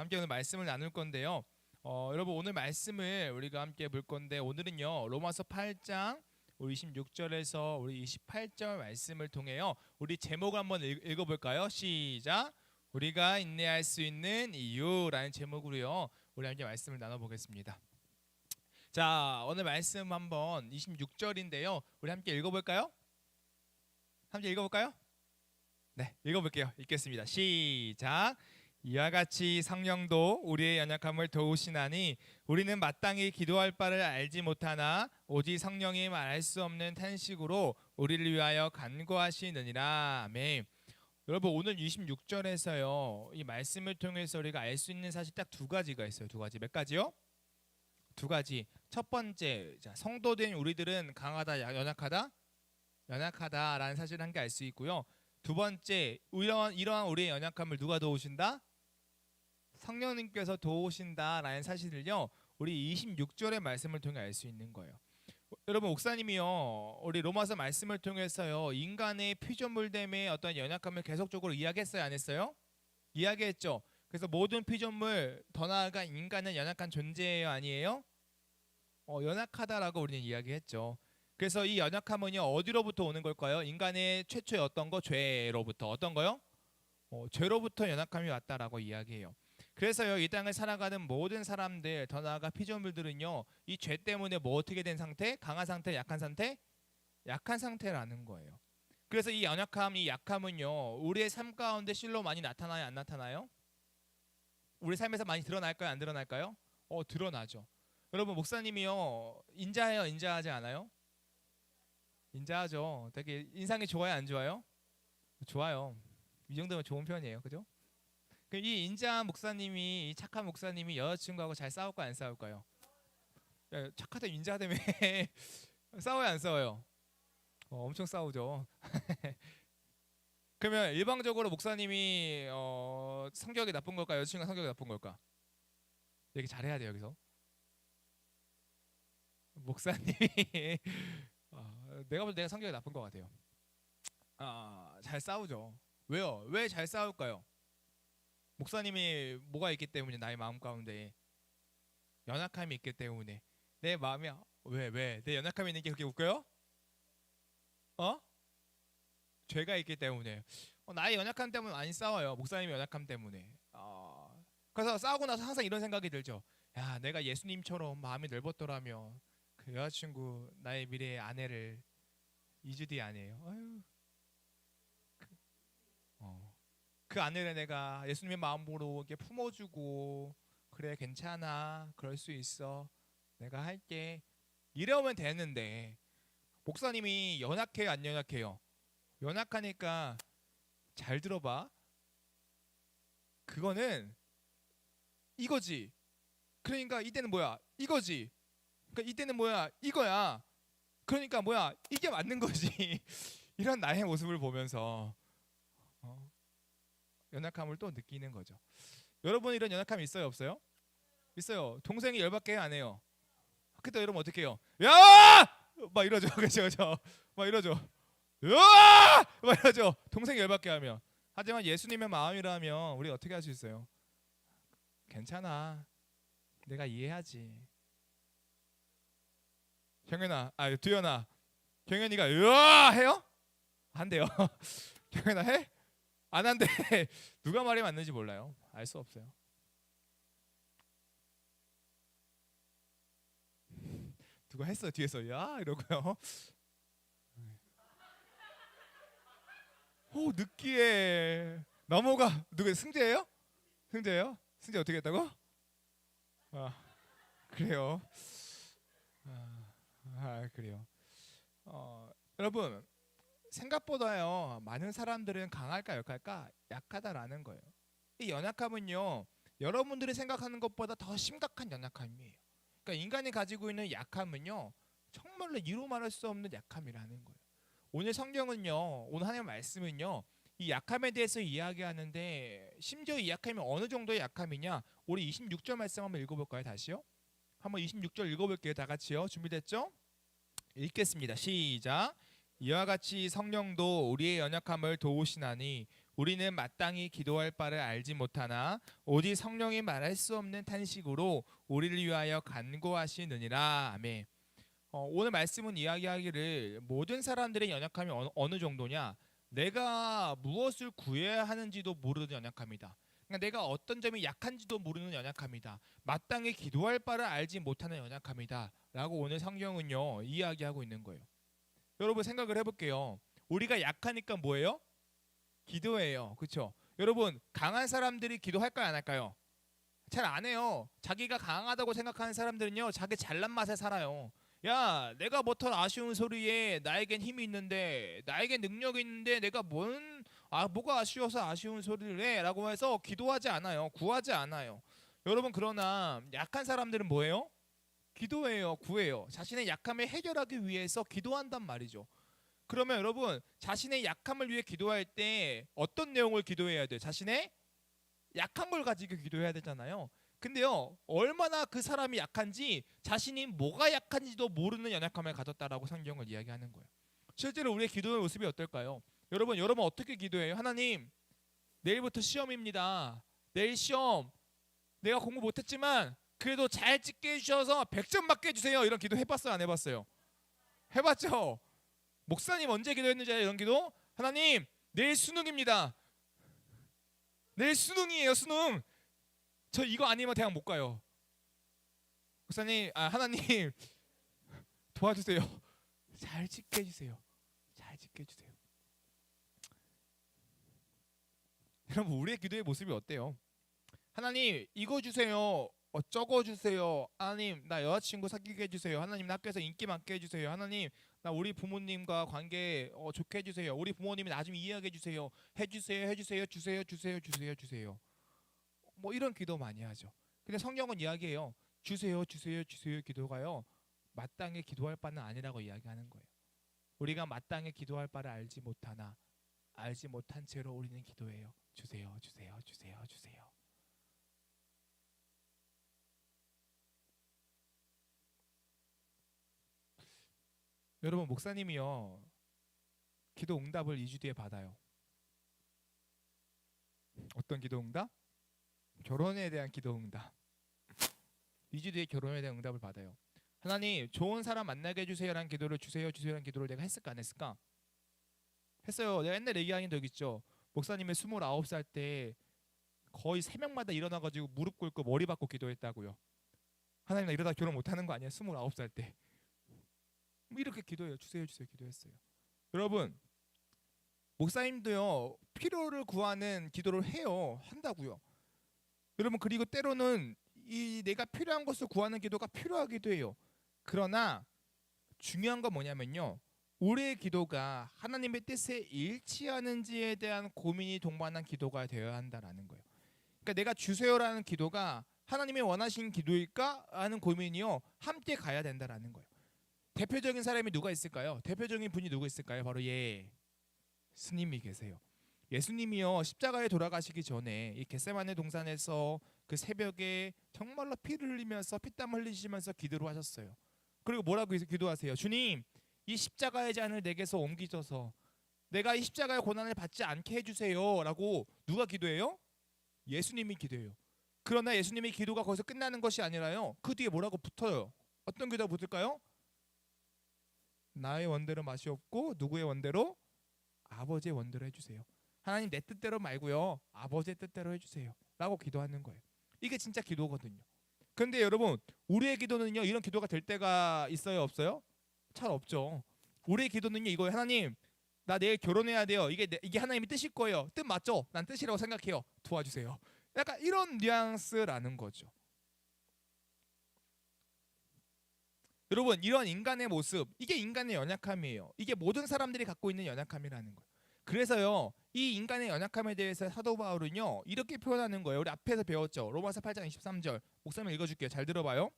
함께 오늘 말씀을 나눌 건데요. 여러분 오늘 말씀을 우리가 함께 볼 건데 오늘은요 로마서 8장 우리 26절에서 우리 28절 말씀을 통해요. 우리 제목을 한번 읽어볼까요? 시작. 우리가 인내할 수 있는 이유라는 제목으로요. 우리 함께 말씀을 나눠보겠습니다. 자, 오늘 말씀 한번 26절인데요. 우리 함께 읽어볼까요? 함께 읽어볼까요? 네, 읽어볼게요. 읽겠습니다. 시작. 이와 같이 성령도 우리의 연약함을 도우시나니 우리는 마땅히 기도할 바를 알지 못하나 오직 성령이 말할 수 없는 탄식으로 우리를 위하여 간구하시느니라. 아멘. 여러분 오늘 26절에서요 이 말씀을 통해서 우리가 알 수 있는 사실 딱 두 가지가 있어요. 두 가지. 몇 가지요? 두 가지. 첫 번째, 성도된 우리들은 강하다, 연약하다? 연약하다라는 사실을 함께 알 수 있고요. 두 번째, 이러한 우리의 연약함을 누가 도우신다? 성령님께서 도우신다라는 사실을요 우리 26절의 말씀을 통해 알 수 있는 거예요. 여러분 목사님이요 우리 로마서 말씀을 통해서요 인간의 피조물됨의 어떤 연약함을 계속적으로 이야기했어요, 안 했어요? 이야기했죠. 그래서 모든 피조물, 더 나아가 인간은 연약한 존재예요, 아니에요? 연약하다라고 우리는 이야기했죠. 그래서 이 연약함은요 어디로부터 오는 걸까요? 인간의 최초의 어떤 거? 죄로부터. 어떤 거요? 죄로부터 연약함이 왔다라고 이야기해요. 그래서요 이 땅을 살아가는 모든 사람들, 더 나아가 피조물들은요 이 죄 때문에 뭐 어떻게 된 상태? 강한 상태, 약한 상태? 약한 상태라는 거예요. 그래서 이 연약함, 이 약함은요 우리의 삶 가운데 실로 많이 나타나요, 안 나타나요? 우리 삶에서 많이 드러날까요, 안 드러날까요? 드러나죠. 여러분 목사님이요 인자해요, 인자하지 않아요? 인자하죠. 되게 인상이 좋아요, 안 좋아요? 좋아요. 이 정도면 좋은 편이에요, 그죠? 이 인자한 목사님이, 이 착한 목사님이 여자친구하고 잘 싸울까요, 안 싸울까요? 착하다 인자하다며 싸워요, 안 싸워요? 엄청 싸우죠. 그러면 일방적으로 목사님이 성격이 나쁜 걸까, 여자친구가 성격이 나쁜 걸까? 얘기 잘해야 돼요 여기서. 목사님이 내가 볼 때 내가 성격이 나쁜 것 같아요. 잘 싸우죠. 왜요? 왜 잘 싸울까요? 목사님이 뭐가 있기 때문에, 나의 마음 가운데 연약함이 있기 때문에. 내 마음이 왜 내 연약함이 있는 게 그렇게 웃겨요? 죄가 있기 때문에. 나의 연약함 때문에 많이 싸워요. 목사님의 연약함 때문에. 그래서 싸우고 나서 항상 이런 생각이 들죠. 야, 내가 예수님처럼 마음이 넓었더라면 그 여자친구, 나의 미래의 아내를 2주 뒤에 아내예요. 아유, 그 아내를 내가 예수님의 마음으로 이렇게 품어주고, 그래 괜찮아, 그럴 수 있어, 내가 할게, 이러면 되는데 목사님이 연약해요, 안 연약해요? 연약하니까 잘 들어봐. 그거는 이거지. 그러니까 이때는 뭐야? 이거지. 그러니까 이때는 뭐야? 이거야. 그러니까 뭐야? 이게 맞는 거지. 이런 나의 모습을 보면서 연약함을 또 느끼는 거죠. 여러분 이런 연약함이 있어요, 없어요? 있어요. 동생이 열받게 안 해요. 그때 여러분 어떻게 해요? 야! 막 이러죠. 그렇죠. 막 이러죠. 야! 막 이러죠. 동생이 열받게 하면. 하지만 예수님의 마음이라면 우리 어떻게 할 수 있어요? 괜찮아, 내가 이해하지. 두연아, 경현이가 으아 해요? 안 돼요. 경현아 해? 안 한대. 누가 말이 맞는지 몰라요. 알 수 없어요. 누가 했어 뒤에서 야 이러고요. 느끼해. 넘어가. 누구 승재예요? 승재예요? 승재 어떻게 했다고? 그래요. 그래요. 여러분 생각보다요 많은 사람들은 강할까 약할까? 약하다라는 거예요. 이 연약함은요 여러분들이 생각하는 것보다 더 심각한 연약함이에요. 그러니까 인간이 가지고 있는 약함은요 정말로 이루 말할 수 없는 약함이라는 거예요. 오늘 성경은요, 오늘 하나님의 말씀은요 이 약함에 대해서 이야기하는데, 심지어 이 약함이 어느 정도의 약함이냐, 우리 26절 말씀 한번 읽어볼까요? 다시요. 한번 26절 읽어볼게요. 다 같이요. 준비됐죠? 읽겠습니다. 시작. 이와 같이 성령도 우리의 연약함을 도우시나니 우리는 마땅히 기도할 바를 알지 못하나 오직 성령이 말할 수 없는 탄식으로 우리를 위하여 간구하시느니라. 아멘. 오늘 말씀은 이야기하기를 모든 사람들의 연약함이 어느 정도냐? 내가 무엇을 구해야 하는지도 모르는 연약함이다. 그러니까 내가 어떤 점이 약한지도 모르는 연약함이다. 마땅히 기도할 바를 알지 못하는 연약함이다. 라고 오늘 성경은요 이야기하고 있는 거예요. 여러분 생각을 해볼게요. 우리가 약하니까 뭐예요? 기도해요. 그렇죠? 여러분 강한 사람들이 기도할까요 안 할까요? 잘 안 해요. 자기가 강하다고 생각하는 사람들은요 자기 잘난 맛에 살아요. 야 내가 뭐더 아쉬운 소리에 나에겐 힘이 있는데 나에겐 능력이 있는데 내가 뭐가 아쉬워서 아쉬운 소리를 해 라고 해서 기도하지 않아요. 구하지 않아요. 여러분 그러나 약한 사람들은 뭐예요? 기도해요. 구해요. 자신의 약함을 해결하기 위해서 기도한단 말이죠. 그러면 여러분 자신의 약함을 위해 기도할 때 어떤 내용을 기도해야 돼요? 자신의 약한 걸 가지고 기도해야 되잖아요. 근데요 얼마나 그 사람이 약한지 자신이 뭐가 약한지도 모르는 연약함을 가졌다라고 성경을 이야기하는 거예요. 실제로 우리의 기도의 모습이 어떨까요? 여러분 어떻게 기도해요? 하나님 내일부터 시험입니다. 내일 시험 내가 공부 못했지만 그래도 잘 찍게 해주셔서 100점 맞게 해주세요. 이런 기도 해봤어요 안 해봤어요? 해봤죠? 목사님 언제 기도했는지 이런 기도? 하나님 내일 수능입니다. 내일 수능이에요. 수능. 저 이거 아니면 대학 못 가요. 목사님 하나님 도와주세요. 잘 찍게 해주세요. 잘 찍게 해주세요. 여러분 우리의 기도의 모습이 어때요? 하나님 이거 주세요. 저거 주세요. 하나님 나 여자친구 사귀게 해주세요. 하나님 나 학교에서 인기 많게 해주세요. 하나님 나 우리 부모님과 관계 좋게 해주세요. 우리 부모님이 나 좀 이해하게 해주세요. 주세요. 뭐 이런 기도 많이 하죠. 근데 성경은 이야기해요. 주세요 기도가요 마땅히 기도할 바는 아니라고 이야기하는 거예요. 우리가 마땅히 기도할 바를 알지 못하나 알지 못한 채로 우리는 기도해요. 주세요. 여러분 목사님이요 기도 응답을 2주 뒤에 받아요. 어떤 기도 응답? 결혼에 대한 기도 응답. 2주 뒤에 결혼에 대한 응답을 받아요. 하나님 좋은 사람 만나게 해주세요라는 기도를 주세요라는 기도를 내가 했을까 안 했을까? 했어요. 내가 옛날에 얘기한 적 있죠. 목사님이 29살 때 거의 새벽마다 일어나가지고 무릎 꿇고 머리 받고 기도했다고요. 하나님 나 이러다 결혼 못하는 거 아니야? 29살 때. 이렇게 기도해요. 주세요 기도했어요. 여러분 목사님도요 필요를 구하는 기도를 해요. 한다고요. 여러분 그리고 때로는 이 내가 필요한 것을 구하는 기도가 필요하기도 해요. 그러나 중요한 건 뭐냐면요 우리의 기도가 하나님의 뜻에 일치하는지에 대한 고민이 동반한 기도가 되어야 한다라는 거예요. 그러니까 내가 주세요라는 기도가 하나님이 원하시는 기도일까 하는 고민이요 함께 가야 된다라는 거예요. 대표적인 사람이 누가 있을까요? 대표적인 분이 누구 있을까요? 바로 예수님이 계세요. 예수님이요 십자가에 돌아가시기 전에 이 겟세마네 동산에서 그 새벽에 정말로 피를 흘리면서 피땀 흘리시면서 기도를 하셨어요. 그리고 뭐라고 기도하세요? 주님 이 십자가의 잔을 내게서 옮기셔서 내가 이 십자가의 고난을 받지 않게 해주세요 라고 누가 기도해요? 예수님이 기도해요. 그러나 예수님의 기도가 거기서 끝나는 것이 아니라요 그 뒤에 뭐라고 붙어요? 어떤 기도가 붙을까요? 나의 원대로 맛이 없고 누구의 원대로? 아버지의 원대로 해주세요. 하나님 내 뜻대로 말고요 아버지의 뜻대로 해주세요 라고 기도하는 거예요. 이게 진짜 기도거든요. 근데 여러분 우리의 기도는요 이런 기도가 될 때가 있어요 없어요? 잘 없죠. 우리의 기도는요 이거예요. 하나님 나 내일 결혼해야 돼요. 이게 하나님의 뜻일 거예요. 뜻 맞죠? 난 뜻이라고 생각해요. 도와주세요. 약간 이런 뉘앙스라는 거죠. 여러분 이런 인간의 모습 이게 인간의 연약함이에요. 이게 모든 사람들이 갖고 있는 연약함이라는 거예요. 그래서요 이 인간의 연약함에 대해서 사도 바울은요 이렇게 표현하는 거예요. 우리 앞에서 배웠죠. 로마서 8장 23절 목사님 읽어줄게요. 잘 들어봐요.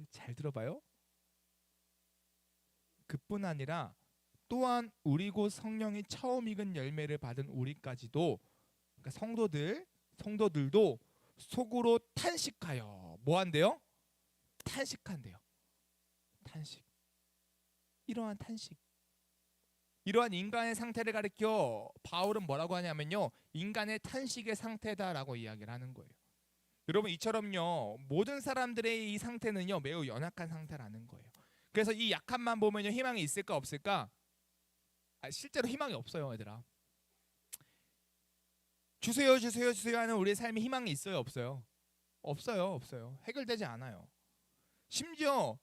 잘 들어봐요. 그뿐 아니라 또한 우리 곧 성령이 처음 익은 열매를 받은 우리까지도 그러니까 성도들도 속으로 탄식하여 뭐 한대요? 탄식한대요. 탄식. 이러한 탄식, 이러한 인간의 상태를 가리켜 바울은 뭐라고 하냐면요, 인간의 탄식의 상태다라고 이야기를 하는 거예요. 여러분, 이처럼요 모든 사람들의 이 상태는요 매우 연약한 상태라는 거예요. 그래서 이 약함만 보면요 희망이 있을까 없을까? 실제로 희망이 없어요, 얘들아. 주세요 주세요 주세요 하는 우리의 삶에 희망이 있어요, 없어요? 없어요, 없어요. 해결되지 않아요. 심지어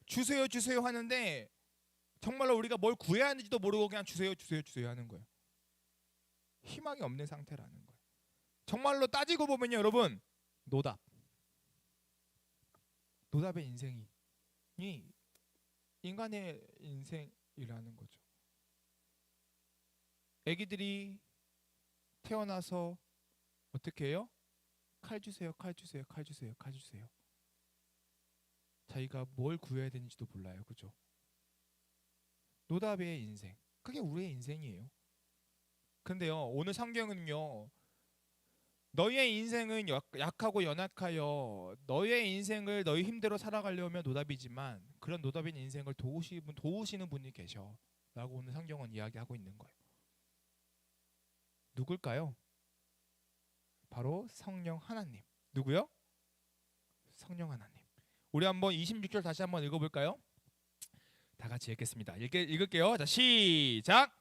주세요 주세요 하는데 정말로 우리가 뭘 구해야 하는지도 모르고 그냥 주세요 주세요 주세요 하는 거예요. 희망이 없는 상태라는 거예요. 정말로 따지고 보면요 여러분, 노답의 인생이 인간의 인생이라는 거죠. 아기들이 태어나서 어떻게 해요? 칼 주세요, 칼 주세요, 칼 주세요, 칼 주세요. 자기가 뭘 구해야 되는지도 몰라요, 그죠? 노답의 인생, 그게 우리의 인생이에요. 근데요 오늘 성경은요, 너희의 인생은 약하고 연약하여 너희의 인생을 너희 힘대로 살아가려면 노답이지만 그런 노답인 인생을 도우시는 분이 계셔 라고 오늘 성경은 이야기하고 있는 거예요. 누굴까요? 바로 성령 하나님. 누구요? 성령 하나님. 우리 한번 26절 다시 한번 읽어볼까요? 다 같이 읽겠습니다. 읽을게요. 자, 시작.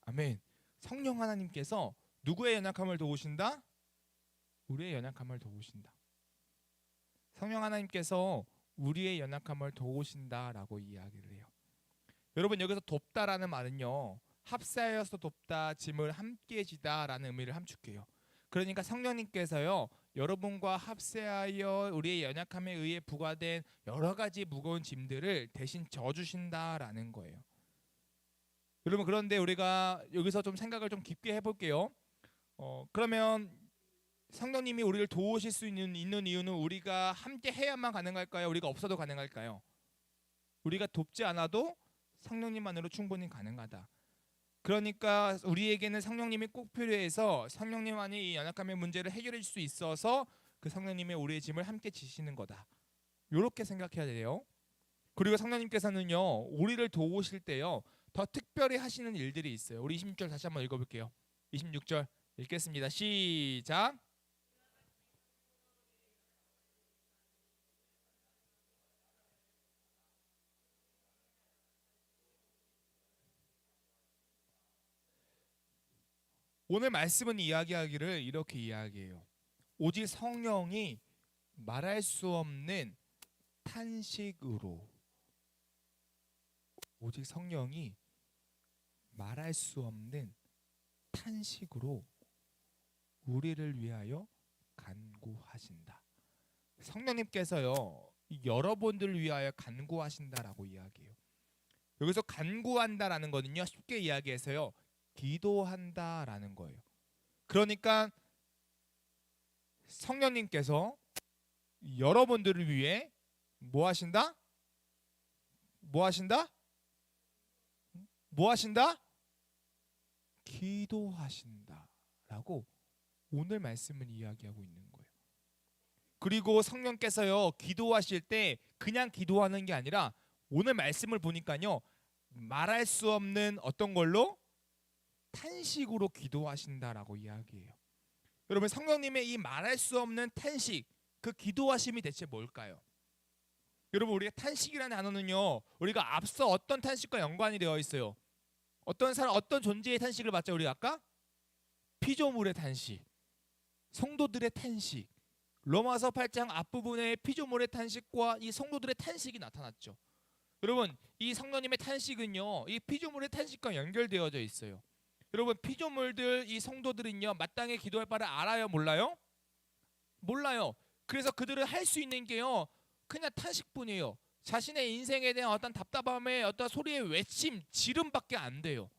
아멘. 성령 하나님께서 누구의 연약함을 도우신다? 우리의 연약함을 도우신다. 성령 하나님께서 우리의 연약함을 도우신다라고 이야기를 해요. 여러분, 여기서 돕다라는 말은요, 합사하여서 돕다, 짐을 함께 지다라는 의미를 함축해요. 그러니까 성령님께서요 여러분과 합세하여 우리의 연약함에 의해 부과된 여러 가지 무거운 짐들을 대신 져주신다라는 거예요. 여러분, 그런데 우리가 여기서 좀 생각을 좀 깊게 해볼게요. 그러면 성령님이 우리를 도우실 수 있는 이유는 우리가 함께 해야만 가능할까요? 우리가 없어도 가능할까요? 우리가 돕지 않아도 성령님만으로 충분히 가능하다. 그러니까 우리에게는 성령님이 꼭 필요해서 성령님만이 이 연약함의 문제를 해결해 줄 수 있어서 그 성령님의 우리의 짐을 함께 지시는 거다. 이렇게 생각해야 돼요. 그리고 성령님께서는요 우리를 도우실 때요 더 특별히 하시는 일들이 있어요. 우리 26절 다시 한번 읽어볼게요. 26절 읽겠습니다. 시작. 오늘 말씀은 이야기하기를 이렇게 이야기해요. 오직 성령이 말할 수 없는 탄식으로, 오직 성령이 말할 수 없는 탄식으로 우리를 위하여 간구하신다. 성령님께서요 여러분들을 위하여 간구하신다라고 이야기해요. 여기서 간구한다라는 거는요 쉽게 이야기해서요 기도한다라는 거예요. 그러니까 성령님께서 여러분들을 위해 뭐 하신다? 뭐 하신다? 뭐 하신다? 기도하신다라고 오늘 말씀을 이야기하고 있는 거예요. 그리고 성령께서요 기도하실 때 그냥 기도하는 게 아니라 오늘 말씀을 보니까요 말할 수 없는 어떤 걸로 탄식으로 기도하신다라고 이야기해요. 여러분, 성령님의 이 말할 수 없는 탄식, 그 기도하심이 대체 뭘까요? 여러분, 우리가 탄식이라는 단어는요 우리가 앞서 어떤 탄식과 연관이 되어 있어요. 어떤 사람, 어떤 존재의 탄식을 봤죠? 우리가 아까 피조물의 탄식, 성도들의 탄식, 로마서 8장 앞부분에 피조물의 탄식과 이 성도들의 탄식이 나타났죠. 여러분, 이 성령님의 탄식은요 이 피조물의 탄식과 연결되어져 있어요. 여러분, 피조물들, 이 성도들은요 마땅히 기도할 바를 알아요, 몰라요? 몰라요. 그래서 그들은 할 수 있는 게요 그냥 탄식뿐이에요. 자신의 인생에 대한 어떤 답답함의 어떤 소리의 외침, 지름밖에 안 돼요.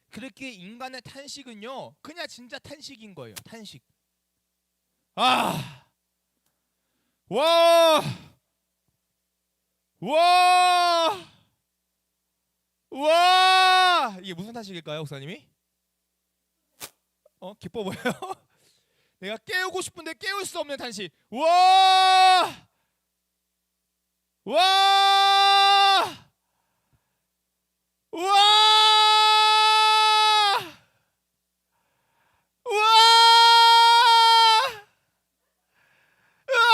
그렇게 인간의 탄식은요 그냥 진짜 탄식인 거예요. 탄식. 아, 와, 와, 와. 이게 무슨 탄식일까요, 목사님이? 기뻐 보여요? 내가 깨우고 싶은데 깨울 수 없는 탄식. 와! 와! 와! 와! 아! 아!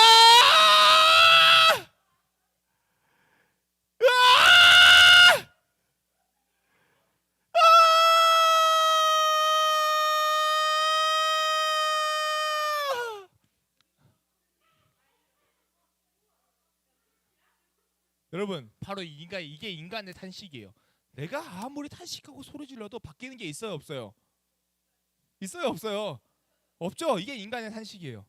아! 여러분, 바로 이게 인간의 탄식이에요. 내가 아무리 탄식하고 소리 질러도 바뀌는 게 있어요, 없어요? 있어요, 없어요? 없죠. 이게 인간의 탄식이에요.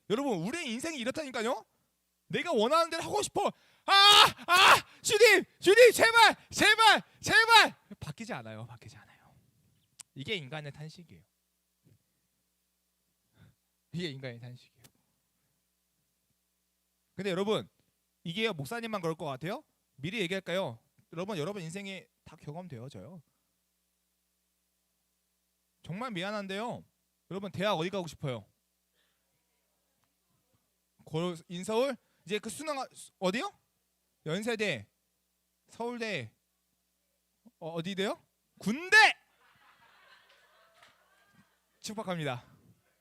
여러분, 우리의 인생이 이렇다니까요. 내가 원하는 대로 하고 싶어. 주님, 제발, 제발, 제발. 바뀌지 않아요. 바뀌지 않아요. 이게 인간의 탄식이에요. 이게 인간의 탄식이에요. 근데 여러분, 이게 목사님만 그럴 것 같아요? 미리 얘기할까요? 여러분 인생에 다 경험되어져요. 정말 미안한데요. 여러분, 대학 어디 가고 싶어요? 인서울? 이제 그 수능 어디요? 연세대, 서울대, 어디대요? 군대! 축복합니다.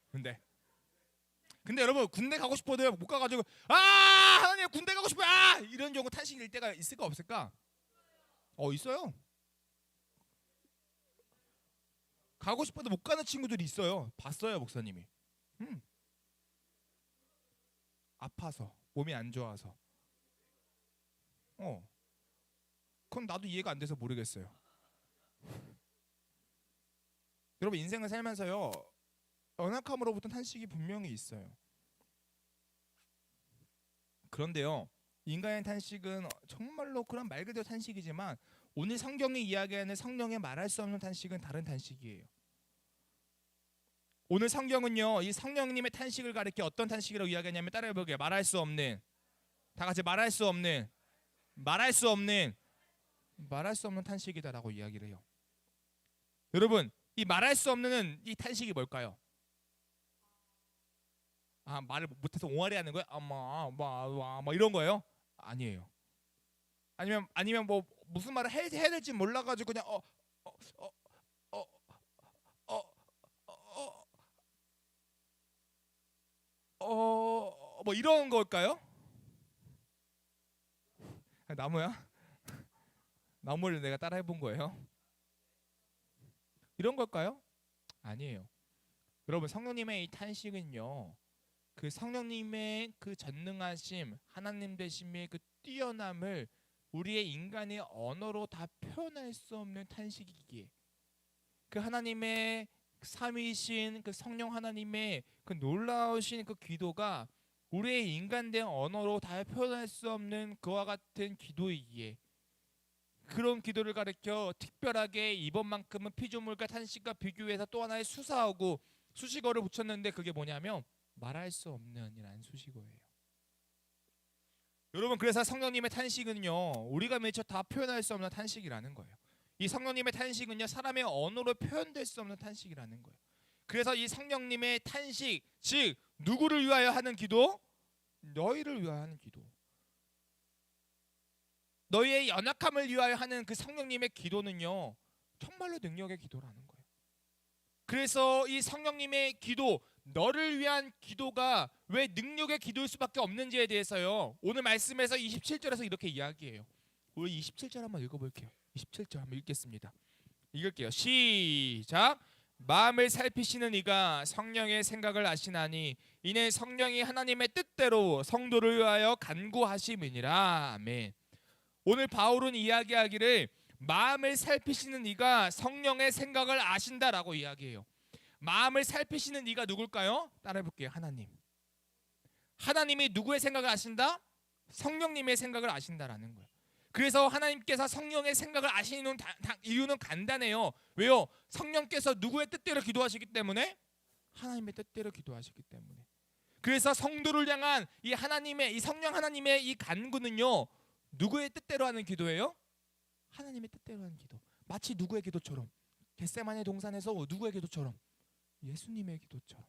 군대. 근데 여러분, 군대 가고 싶어도 못 가가지고 하나님 군대 가고 싶어요. 이런 경우 탄식일 때가 있을까 없을까? 있어요. 가고 싶어도 못 가는 친구들이 있어요. 봤어요, 목사님이. 아파서, 몸이 안 좋아서. 그건 나도 이해가 안 돼서 모르겠어요. 여러분, 인생을 살면서요, 연약함으로부터 탄식이 분명히 있어요. 그런데요, 인간의 탄식은 정말로 그런 말 그대로 탄식이지만 오늘 성경이 이야기하는 성령의 말할 수 없는 탄식은 다른 탄식이에요. 오늘 성경은요, 이 성령님의 탄식을 가리켜 어떤 탄식이라고 이야기하냐면, 따라해볼게요. 말할 수 없는, 다 같이 말할 수 없는, 말할 수 없는, 말할 수 없는 탄식이다라고 이야기를 해요. 여러분, 이 말할 수 없는 이 탄식이 뭘까요? 말을 못해서 옹알이하는 거예요? 뭐 이런 거예요? 아니에요. 아니면 뭐 무슨 말을 해야 될지 몰라가지고 그냥 뭐 이런 걸까요? 나무야? 나무를 내가 따라 해본 거예요? 이런 걸까요? 아니에요. 여러분, 성령님의 이 탄식은요, 그 성령님의 그 전능하심, 하나님 되심의 그 뛰어남을 우리의 인간의 언어로 다 표현할 수 없는 탄식이기에, 그 하나님의 삼위이신 그 성령 하나님의 그 놀라우신 그 기도가 우리의 인간된 언어로 다 표현할 수 없는 그와 같은 기도이기에, 그런 기도를 가리켜 특별하게 이번만큼은 피조물과 탄식과 비교해서 또 하나의 수사하고 수식어를 붙였는데, 그게 뭐냐면 말할 수 없는이라는 수식어예요. 여러분, 그래서 성령님의 탄식은요, 우리가 미처 다 표현할 수 없는 탄식이라는 거예요. 이 성령님의 탄식은요, 사람의 언어로 표현될 수 없는 탄식이라는 거예요. 그래서 이 성령님의 탄식, 즉 누구를 위하여 하는 기도? 너희를 위하여 하는 기도. 너희의 연약함을 위하여 하는 그 성령님의 기도는요, 정말로 능력의 기도라는 거예요. 그래서 이 성령님의 기도, 너를 위한 기도가 왜 능력의 기도일 수밖에 없는지에 대해서요, 오늘 말씀에서 27절에서 이렇게 이야기해요. 우리 27절 한번 읽어볼게요. 27절 한번 읽겠습니다. 읽을게요. 시작. 마음을 살피시는 이가 성령의 생각을 아시나니 이는 성령이 하나님의 뜻대로 성도를 위하여 간구하심이니라. 아멘. 오늘 바울은 이야기하기를 마음을 살피시는 이가 성령의 생각을 아신다라고 이야기해요. 마음을 살피시는 이가 누굴까요? 따라해볼게요. 하나님. 하나님이 누구의 생각을 아신다? 성령님의 생각을 아신다라는 거예요. 그래서 하나님께서 성령의 생각을 아시는 이유는 간단해요. 왜요? 성령께서 누구의 뜻대로 기도하시기 때문에? 하나님의 뜻대로 기도하시기 때문에. 그래서 성도를 향한 이 하나님의, 이 성령 하나님의 이 간구는요, 누구의 뜻대로 하는 기도예요? 하나님의 뜻대로 하는 기도. 마치 누구의 기도처럼? 겟세마네 동산에서 누구의 기도처럼? 예수님의 기도처럼.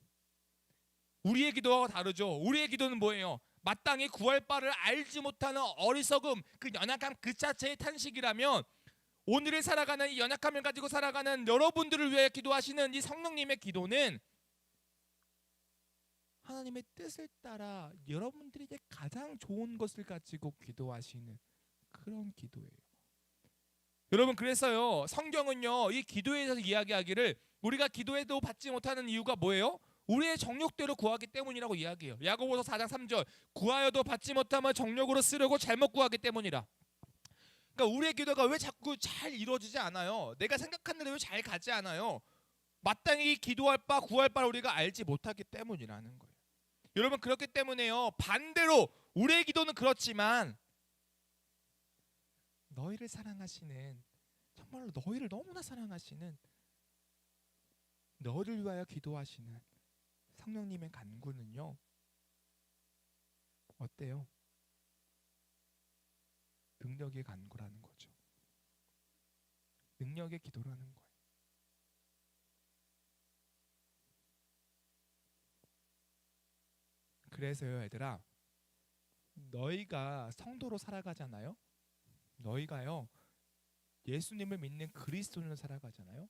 우리의 기도와 다르죠. 우리의 기도는 뭐예요? 마땅히 구할 바를 알지 못하는 어리석음, 그 연약함 그 자체의 탄식이라면, 오늘을 살아가는 이 연약함을 가지고 살아가는 여러분들을 위해 기도하시는 이 성령님의 기도는 하나님의 뜻을 따라 여러분들에게 가장 좋은 것을 가지고 기도하시는 그런 기도예요. 여러분, 그래서요 성경은요 이 기도에 대해서 이야기하기를 우리가 기도해도 받지 못하는 이유가 뭐예요? 우리의 정욕대로 구하기 때문이라고 이야기해요. 야고보서 4장 3절, 구하여도 받지 못하면 정욕으로 쓰려고 잘못 구하기 때문이라. 그러니까 우리의 기도가 왜 자꾸 잘 이루어지지 않아요? 내가 생각한 대로 왜 잘 가지 않아요? 마땅히 기도할 바 구할 바를 우리가 알지 못하기 때문이라는 거예요. 여러분, 그렇기 때문에요 반대로 우리의 기도는 그렇지만 너희를 사랑하시는, 정말로 너희를 너무나 사랑하시는, 너를 위하여 기도하시는 성령님의 간구는요 어때요? 능력의 간구라는 거죠. 능력의 기도라는 거예요. 그래서요 얘들아, 너희가 성도로 살아가잖아요. 너희가요 예수님을 믿는 그리스도인으로 살아가잖아요.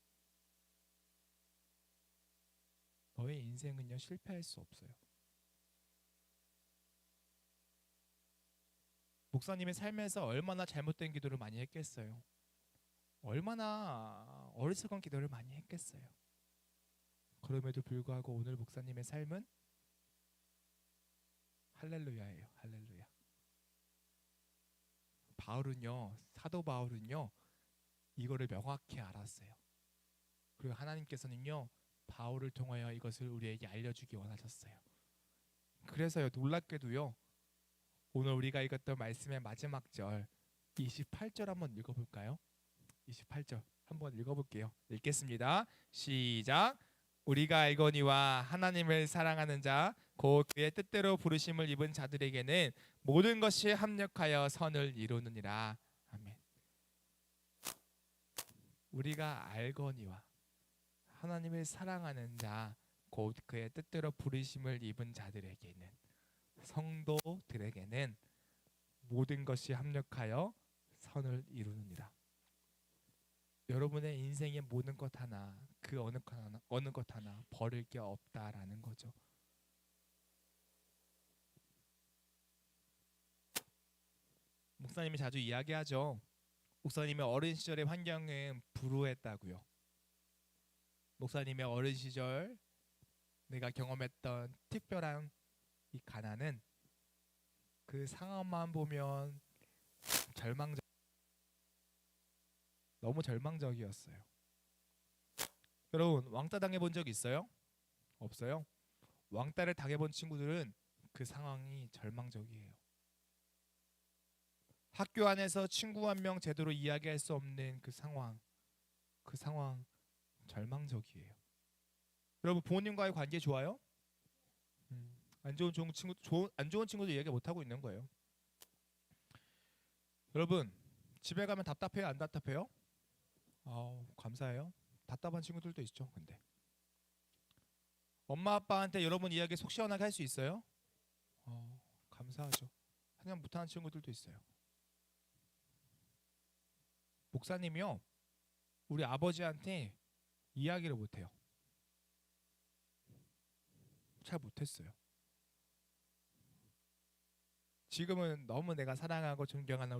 너의 인생은요 실패할 수 없어요. 목사님의 삶에서 얼마나 잘못된 기도를 많이 했겠어요. 얼마나 어리석은 기도를 많이 했겠어요. 그럼에도 불구하고 오늘 목사님의 삶은 할렐루야예요. 할렐루야. 바울은요, 사도 바울은요 이거를 명확히 알았어요. 그리고 하나님께서는요 바울을 통하여 이것을 우리에게 알려주기 원하셨어요. 그래서요 놀랍게도요 오늘 우리가 읽었던 말씀의 마지막 절 28절 한번 읽어볼까요? 28절 한번 읽어볼게요. 읽겠습니다. 시작. 우리가 알거니와 하나님을 사랑하는 자 곧 그의 뜻대로 부르심을 입은 자들에게는 모든 것이 합력하여 선을 이루느니라. 아멘. 우리가 알거니와 하나님을 사랑하는 자 곧 그의 뜻대로 부르심을 입은 자들에게는, 성도들에게는 모든 것이 합력하여 선을 이루느니라. 여러분의 인생의 모든 것 하나, 그 어느 것 하나 버릴 게 없다라는 거죠. 목사님이 자주 이야기하죠. 목사님의 어린 시절의 환경은 불우했다고요. 목사님의 어린 시절 내가 경험했던 특별한 이 가난은 그 상황만 보면 너무 절망적이었어요. 여러분, 왕따 당해본 적 있어요? 없어요? 왕따를 당해본 친구들은 그 상황이 절망적이에요. 학교 안에서 친구 한 명 제대로 이야기할 수 없는 그 상황 절망적이에요. 여러분, 부모님과의 관계 좋아요? 안 좋은 친구도 이야기 못 하고 있는 거예요. 여러분, 집에 가면 답답해요? 안 답답해요? 감사해요. 답답한 친구들도 있죠. 근데 엄마 아빠한테 여러분 이야기 속 시원하게 할 수 있어요? 감사하죠. 그냥 못하는 친구들도 있어요. 목사님이요 우리 아버지한테 이야기를 못해요. 잘 못했어요. 지금은 너무 내가 사랑하고 존경하는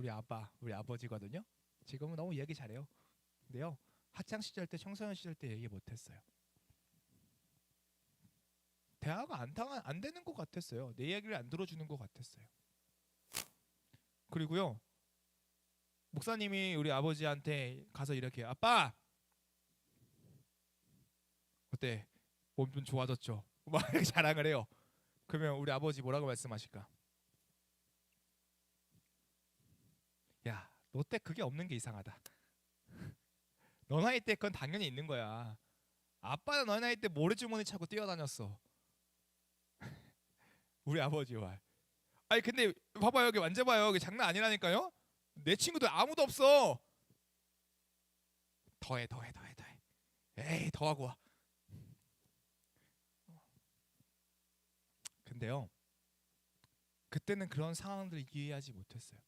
우리 아버지거든요. 지금은 너무 이야기 잘해요. 근데요 학창 시절 때, 청소년 시절 때 얘기 못했어요. 대화가 안 되는 것 같았어요. 내 이야기를 안 들어주는 것 같았어요. 그리고요 목사님이 우리 아버지한테 가서 이렇게, 아빠 어때? 몸 좀 좋아졌죠? 막 이렇게 자랑을 해요. 그러면 우리 아버지 뭐라고 말씀하실까? 야, 너 때 그게 없는 게 이상하다. 너 나이 때 그건 당연히 있는 거야. 아빠는 너 나이 때 모래주머니 차고 뛰어다녔어. 우리 아버지 말. 아니 근데 봐봐요, 여기 만져봐요. 여기 장난 아니라니까요. 내 친구들 아무도 없어. 더해. 에이 더 하고 와. 근데요, 그때는 그런 상황들을 이해하지 못했어요.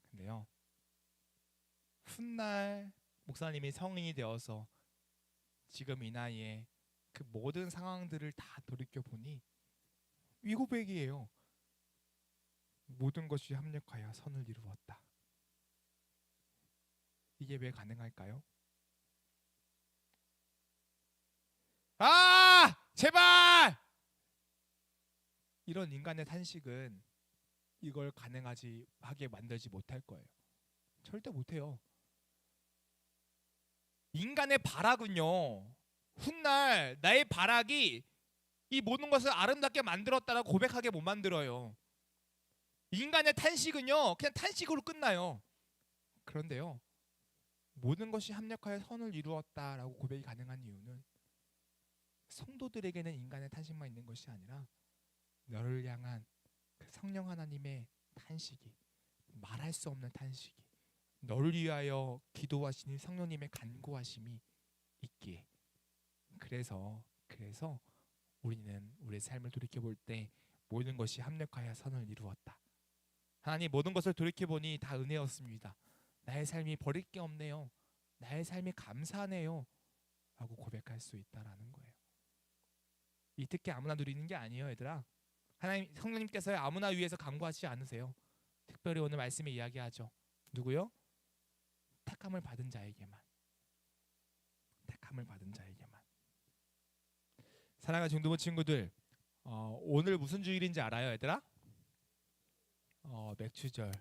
근데요, 훗날 목사님이 성인이 되어서 지금 이 나이에 그 모든 상황들을 다 돌이켜 보니 이 고백이에요. 모든 것이 합력하여 선을 이루었다. 이게 왜 가능할까요? 아, 제발! 이런 인간의 탄식은 이걸 가능하지 하게 만들지 못할 거예요. 절대 못해요. 인간의 발악은요, 훗날 나의 발악이 이 모든 것을 아름답게 만들었다라고 고백하게 못 만들어요. 인간의 탄식은요, 그냥 탄식으로 끝나요. 그런데요, 모든 것이 합력하여 선을 이루었다라고 고백이 가능한 이유는 성도들에게는 인간의 탄식만 있는 것이 아니라 너를 향한 그 성령 하나님의 탄식이, 말할 수 없는 탄식이, 너를 위하여 기도하시는 성령님의 간구하심이 있기에, 그래서 우리는 우리의 삶을 돌이켜볼 때 모든 것이 합력하여 선을 이루었다. 하나님, 모든 것을 돌이켜보니 다 은혜였습니다. 나의 삶이 버릴 게 없네요. 나의 삶이 감사하네요. 라고 고백할 수 있다라는 거예요. 이 특権아무나 누리는 게 아니에요, 얘들아. 하나님, 성령님께서 아무나 위해서 간구하지 않으세요. 특별히 오늘 말씀에 이야기하죠. 누구요? 택함을 받은 자에게만. 택함을 받은 자에게만. 사랑하는 중도부 친구들, 오늘 무슨 주일인지 알아요, 얘들아? 맥주절,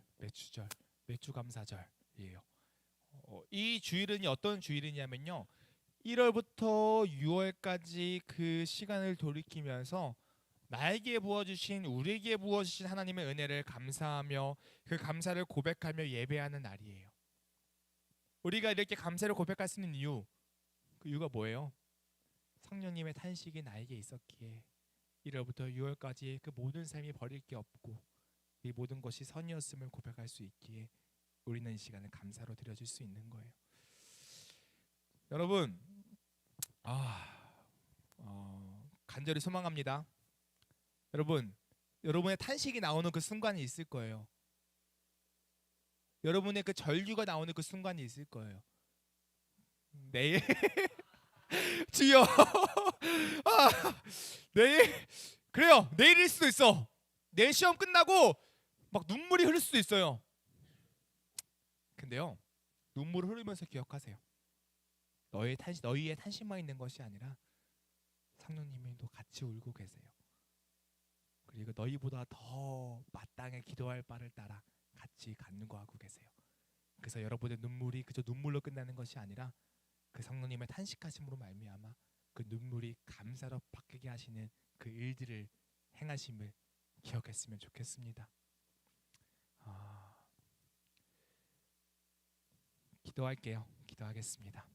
맥주감사절이에요. 이 주일은 어떤 주일이냐면요, 1월부터 6월까지 그 시간을 돌이키면서 나에게 부어주신, 우리에게 부어주신 하나님의 은혜를 감사하며 그 감사를 고백하며 예배하는 날이에요. 우리가 이렇게 감사를 고백할 수 있는 이유, 그 이유가 뭐예요? 성령님의 탄식이 나에게 있었기에 1월부터 6월까지 그 모든 삶이 버릴 게 없고 이 모든 것이 선이었음을 고백할 수 있기에 우리는 이 시간을 감사로 드려줄 수 있는 거예요. 여러분, 간절히 소망합니다. 여러분, 여러분의 탄식이 나오는 그 순간이 있을 거예요. 여러분의 그 절규가 나오는 그 순간이 있을 거예요. 내일 주여, 내일, 그래요. 내일일 수도 있어. 내일 시험 끝나고 막 눈물이 흐를 수도 있어요. 근데요, 눈물 흐르면서 기억하세요. 너희의 탄식만 있는 것이 아니라 성령님도 같이 울고 계세요. 그리고 너희보다 더 마땅히 기도할 바를 따라 같이 간구하고 계세요. 그래서 여러분의 눈물이 그저 눈물로 끝나는 것이 아니라 그 성령님의 탄식하심으로 말미암아 그 눈물이 감사로 바뀌게 하시는 그 일들을 행하심을 기억했으면 좋겠습니다. 기도할게요. 기도하겠습니다.